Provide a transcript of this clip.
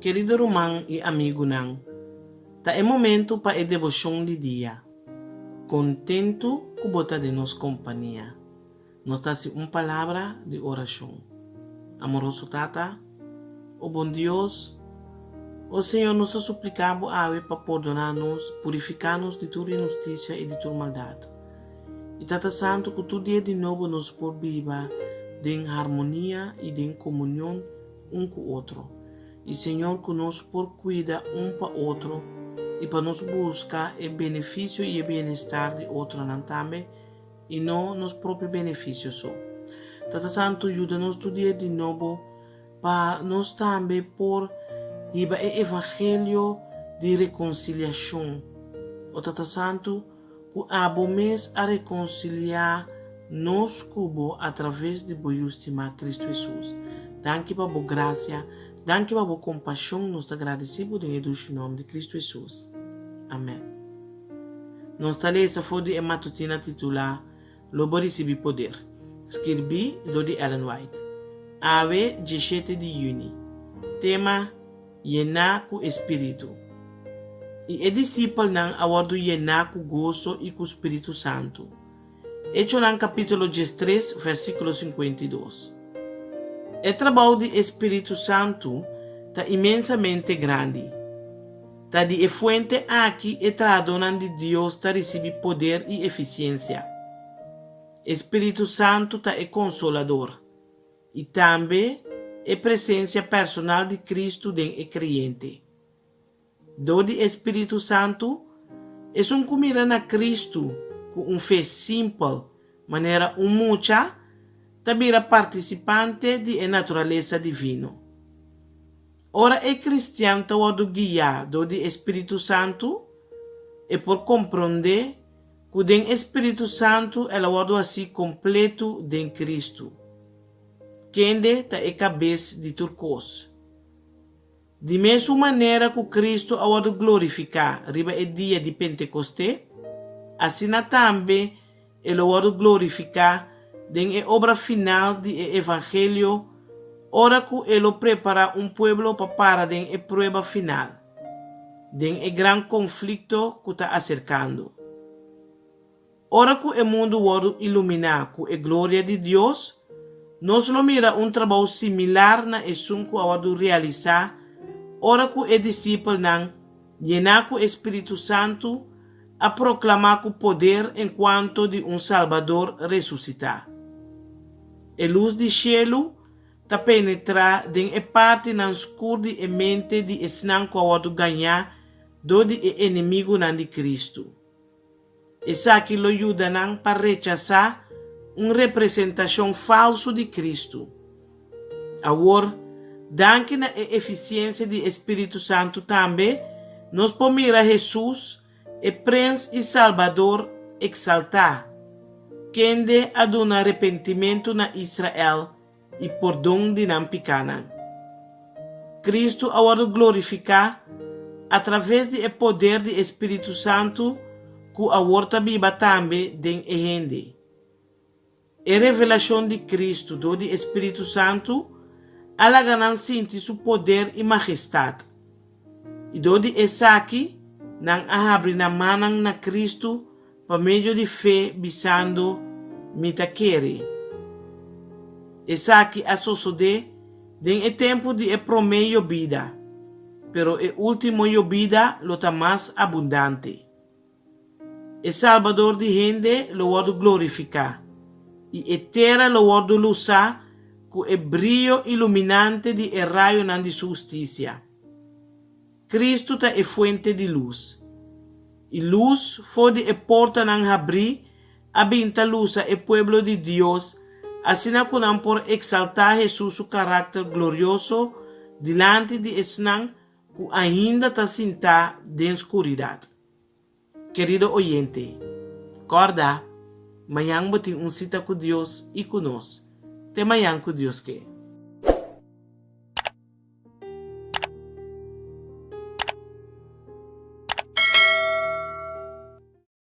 Querido irmão e amigo não, tá é momento para a devoção de dia. Contento que bota de nos companhia. Nos dá uma palavra de oração. Amoroso Tata, o bom Deus, o Senhor nos suplicamos para perdonar-nos, purificar-nos de toda injustiça e de toda maldade. E Tata Santo, que todo dia de novo nos por viva em harmonia e em comunhão um com o outro. E Senhor, que nos por cuida um para o outro e para nos buscar o benefício e o bem-estar de outro também e não nos próprios benefícios só. Tata Santo, ajuda-nos todo dia de novo para nós também por o evangelho de reconciliação. O Tata Santo, que abo mês a reconciliar nos cubo através de boa estima Cristo Jesus. Danke para boa graça, danke para boa compaixão, nos agradecemos em o nome de Cristo Jesus. Amém. Nossa lesa foi de matutina titular Lobo recebi poder. Escrevi de Ellen White. Ave 17 de junho. Tema Llenar com Espírito. E o discípulo não awardo llenar com gozo e com o Espírito Santo. Hecho no capítulo 13, versículo 52. O trabalho do Espírito Santo está imensamente grande. Está de fuente aqui e tradona de Deus está recebe poder e eficiência. Espírito Santo está é consolador. E também é presença personal de Cristo dentro do crente. Do Espírito Santo é comida na Cristo com fé simples, maneira mucha, também participante de natureza divina. Ora é cristiano todo guiado do Espírito Santo e por compreender que o Espírito Santo é o assim completo de Cristo. Quem é cabeça de turcos. De mesma maneira que Cristo a glorificar riba o dia de Pentecostes, assim também ele o glorificar em a obra final do Evangelho, ora que ele prepara povo para a prova final, em o grande conflito que está acercando. Ora que o mundo o iluminar com a glória de Deus, nós lo mira trabalho similar na esum que o realizar, ora que o discípulo não llenar com o Espírito Santo a proclamar o poder enquanto de Salvador ressuscitar. A luz do cielo está penetrar em parte na escura de mente de esnan que o ganhar do inimigo de Cristo. Essa aqui lo ajuda para rechazar uma representação falsa de Cristo. Agora, danke na eficiência do Espírito Santo também, nós podemos mirar Jesus, o Príncipe e Salvador, exaltar, quem a dar arrependimento na Israel e perdão de não picana. Cristo agora glorificar através do poder do Espírito Santo que agora viva também em gente. A revelação de Cristo do Espírito Santo ela ganha sentir seu poder e majestade. E do essa aqui não abre na mão na Cristo por meio de fé bisando mita querer. Essa aqui a suceder em o tempo de promeio vida, pero o último vida lo está mais abundante. O Salvador de gente lo vado glorificar e a terra lo vado usar com o brilho iluminante de raio de justiça. Cristo é a fonte de luz. E luz foi a porta não abrir, abinta luz a povo de Deus, assim como por exaltar Jesus o caráter glorioso diante de esnan que ainda está sentado de escuridade. Querido oyente, acorda, amanhã vou ter cita com Deus e conosco. Até amanhã com Deus que.